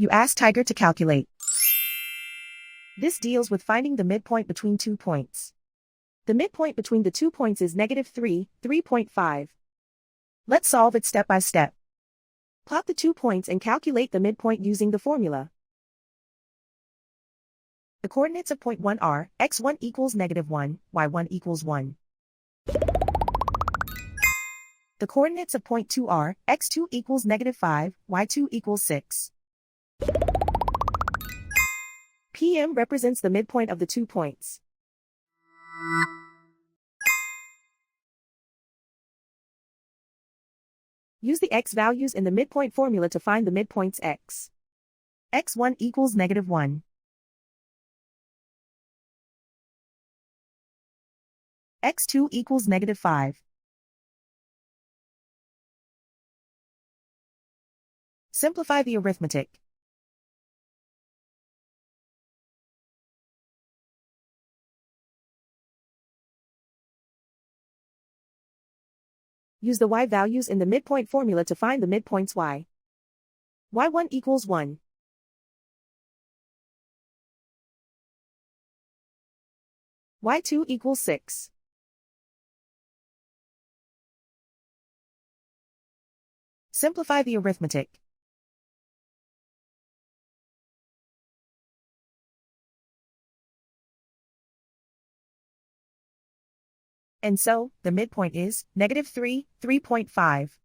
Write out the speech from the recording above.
You ask Tiger to calculate. This deals with finding the midpoint between 2 points. The midpoint between the 2 points is -3, 3.5. Let's solve it step by step. Plot the 2 points and calculate the midpoint using the formula. The coordinates of point 1 are x1 equals -1, y1 equals 1. The coordinates of point 2 are x2 equals -5, y2 equals 6. PM represents the midpoint of the 2 points. Use the x values in the midpoint formula to find the midpoints x. x1 equals -1. x2 equals -5. Simplify the arithmetic. Use the y values in the midpoint formula to find the midpoints y. y1 equals 1. y2 equals 6. Simplify the arithmetic. And so, the midpoint is -3, 3.5.